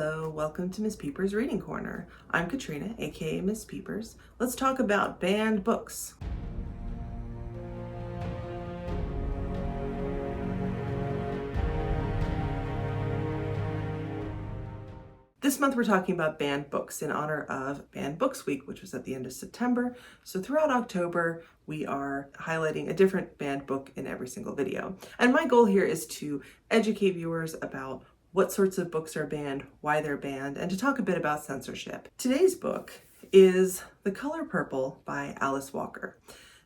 Hello, welcome to Miss Peepers Reading Corner. I'm Katrina, aka Miss Peepers. Let's talk about banned books. This month we're talking about banned books in honor of Banned Books Week, which was at the end of September. So throughout October, we are highlighting a different banned book in every single video. And my goal here is to educate viewers about what sorts of books are banned, why they're banned, and to talk a bit about censorship. Today's book is The Color Purple by Alice Walker.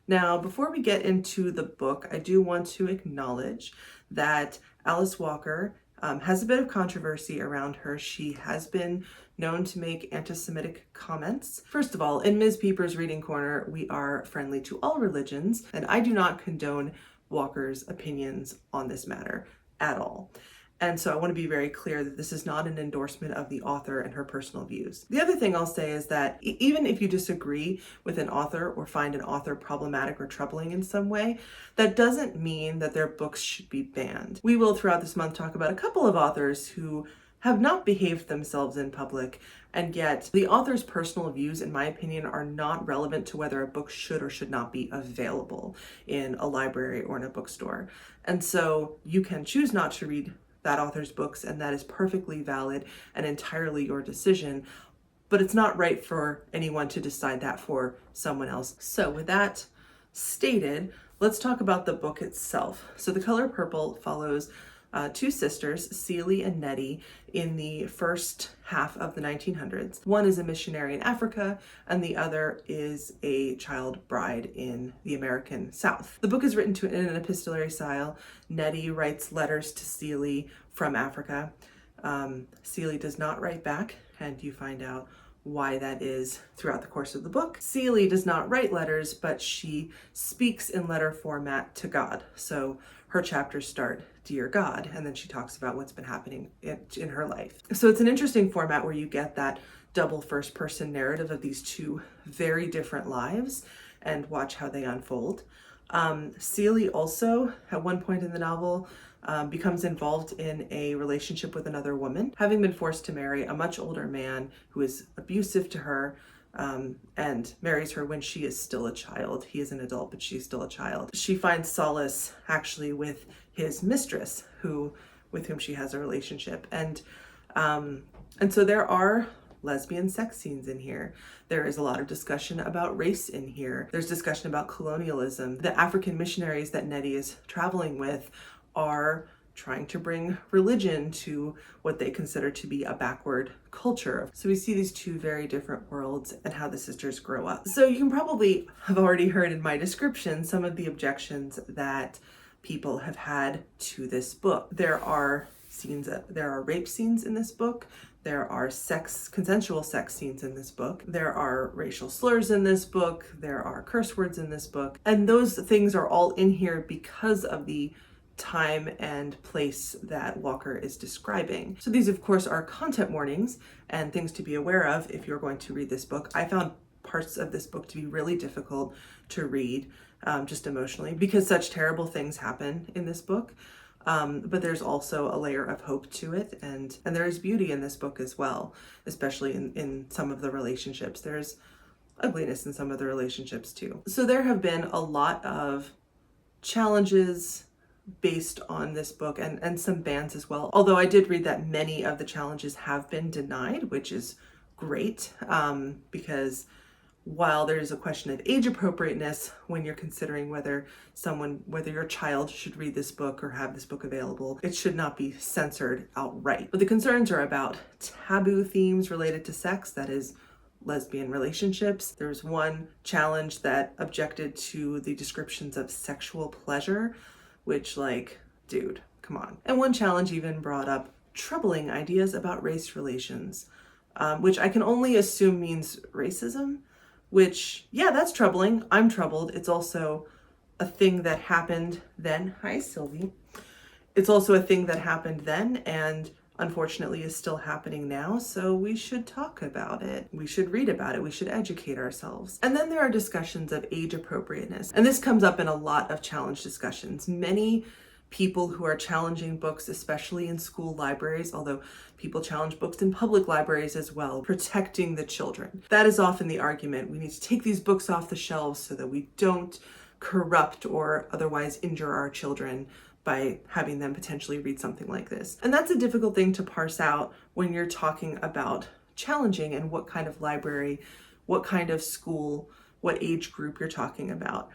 Now, before we get into the book, I do want to acknowledge that Alice Walker has a bit of controversy around her. She has been known to make anti-Semitic comments. First of all, in Ms. Peepers Reading Corner, we are friendly to all religions, and I do not condone Walker's opinions on this matter at all. And so I want to be very clear that this is not an endorsement of the author and her personal views. The other thing I'll say is that even if you disagree with an author or find an author problematic or troubling in some way, that doesn't mean that their books should be banned. We will throughout this month talk about a couple of authors who have not behaved themselves in public, and yet the author's personal views, in my opinion, are not relevant to whether a book should or should not be available in a library or in a bookstore. And so you can choose not to read that author's books, and that is perfectly valid and entirely your decision, but it's not right for anyone to decide that for someone else. So with that stated, let's talk about the book itself. So The Color Purple follows two sisters, Celie and Nettie, in the first half of the 1900s. One is a missionary in Africa, and the other is a child bride in the American South. The book is written in an epistolary style. Nettie writes letters to Celie from Africa. Celie does not write back, and you find out why that is throughout the course of the book. Celie does not write letters, but she speaks in letter format to God. So her chapters start, "Dear God," and then she talks about what's been happening in her life. So it's an interesting format where you get that double first person narrative of these two very different lives and watch how they unfold. Celie also, at one point in the novel, becomes involved in a relationship with another woman, having been forced to marry a much older man who is abusive to her, and marries her when she is still a child. He is an adult, but she's still a child. She finds solace actually with his mistress, with whom she has a relationship. And so there are lesbian sex scenes in here. There is a lot of discussion about race in here. There's discussion about colonialism. The African missionaries that Nettie is traveling with are trying to bring religion to what they consider to be a backward culture. So we see these two very different worlds and how the sisters grow up. So you can probably have already heard in my description some of the objections that people have had to this book. There are rape scenes in this book. There are consensual sex scenes in this book. There are racial slurs in this book. There are curse words in this book. And those things are all in here because of the time and place that Walker is describing. So these, of course, are content warnings and things to be aware of if you're going to read this book. I found parts of this book to be really difficult to read, just emotionally, because such terrible things happen in this book. But there's also a layer of hope to it, and there is beauty in this book as well, especially in some of the relationships. There's ugliness in some of the relationships too. So there have been a lot of challenges based on this book, and some bans as well. Although I did read that many of the challenges have been denied, which is great, because while there is a question of age appropriateness when you're considering whether your child should read this book or have this book available, it should not be censored outright. But the concerns are about taboo themes related to sex, that is, lesbian relationships. There's one challenge that objected to the descriptions of sexual pleasure, which, like, dude, come on. And one challenge even brought up troubling ideas about race relations, which I can only assume means racism, which, yeah, that's troubling. I'm troubled. It's also a thing that happened then. Hi, Sylvie. It's also a thing that happened then and unfortunately is still happening now, so we should talk about it. We should read about it. We should educate ourselves. And then there are discussions of age appropriateness, and this comes up in a lot of challenge discussions. Many people who are challenging books, especially in school libraries, although people challenge books in public libraries as well, protecting the children. That is often the argument. We need to take these books off the shelves so that we don't corrupt or otherwise injure our children by having them potentially read something like this. And that's a difficult thing to parse out when you're talking about challenging and what kind of library, what kind of school, what age group you're talking about.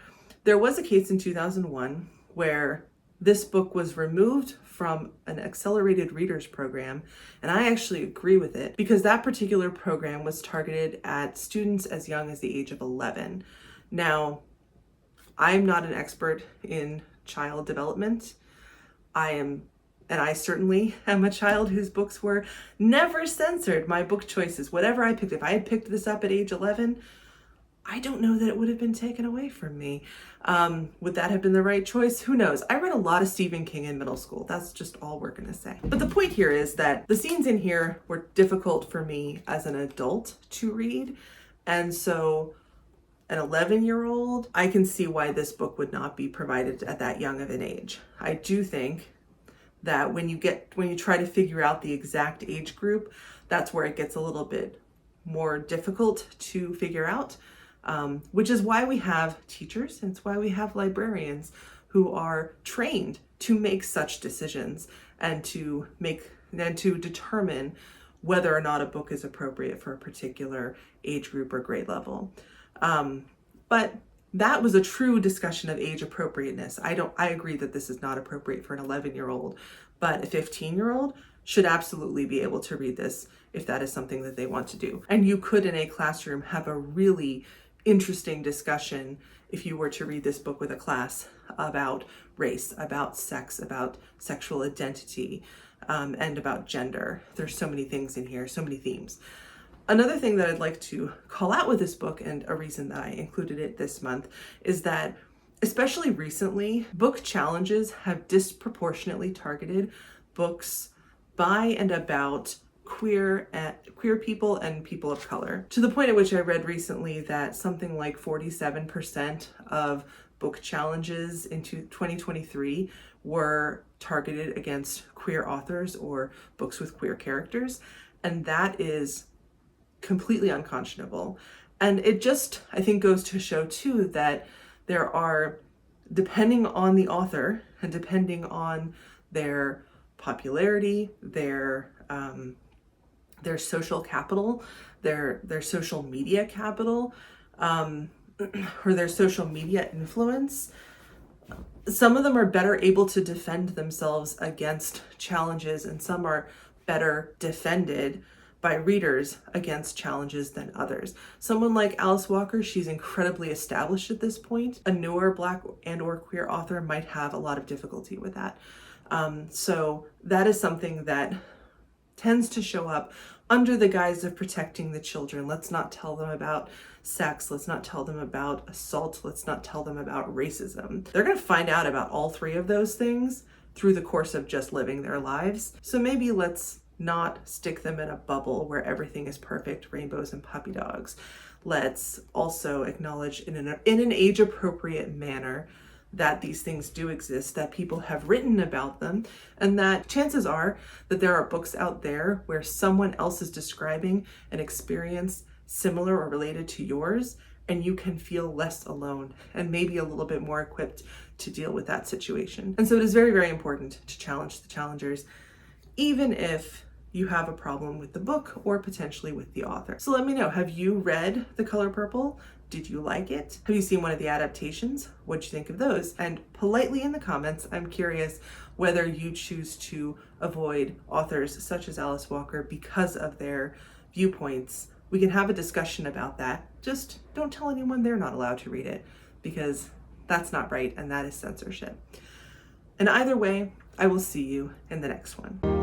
There was a case in 2001 where this book was removed from an accelerated readers program, and I actually agree with it because that particular program was targeted at students as young as the age of 11. Now, I'm not an expert in child development. And I certainly am a child whose books were never censored. My book choices, whatever I picked, if I had picked this up at age 11, I don't know that it would have been taken away from me. Would that have been the right choice? Who knows? I read a lot of Stephen King in middle school. That's just all we're gonna say. But the point here is that the scenes in here were difficult for me as an adult to read. And so an 11-year-old, I can see why this book would not be provided at that young of an age. I do think that when you try to figure out the exact age group, that's where it gets a little bit more difficult to figure out. Which is why we have teachers and it's why we have librarians who are trained to make such decisions and to determine whether or not a book is appropriate for a particular age group or grade level. But that was a true discussion of age appropriateness. I agree that this is not appropriate for an 11-year-old, but a 15-year-old should absolutely be able to read this if that is something that they want to do. And you could in a classroom have a really interesting discussion if you were to read this book with a class about race, about sex, about sexual identity, and about gender. There's so many things in here, so many themes. Another thing that I'd like to call out with this book, and a reason that I included it this month, is that especially recently, book challenges have disproportionately targeted books by and about queer people and people of color, to the point at which I read recently that something like 47% of book challenges into 2023 were targeted against queer authors or books with queer characters. And that is completely unconscionable. And it just, I think, goes to show too that there are, depending on the author and depending on their popularity, their social capital, their social media capital, or their social media influence, some of them are better able to defend themselves against challenges, and some are better defended by readers against challenges than others. Someone like Alice Walker, she's incredibly established at this point. A newer Black and or queer author might have a lot of difficulty with that. So that is something that tends to show up under the guise of protecting the children. Let's not tell them about sex. Let's not tell them about assault. Let's not tell them about racism. They're going to find out about all three of those things through the course of just living their lives. So maybe let's not stick them in a bubble where everything is perfect, rainbows and puppy dogs. Let's also acknowledge in an age-appropriate manner that these things do exist, that people have written about them, and that chances are that there are books out there where someone else is describing an experience similar or related to yours, and you can feel less alone and maybe a little bit more equipped to deal with that situation. And so it is very, very important to challenge the challengers, even if you have a problem with the book or potentially with the author. So let me know, have you read The Color Purple? Did you like it? Have you seen one of the adaptations? What'd you think of those? And politely in the comments, I'm curious whether you choose to avoid authors such as Alice Walker because of their viewpoints. We can have a discussion about that. Just don't tell anyone they're not allowed to read it, because that's not right and that is censorship. And either way, I will see you in the next one.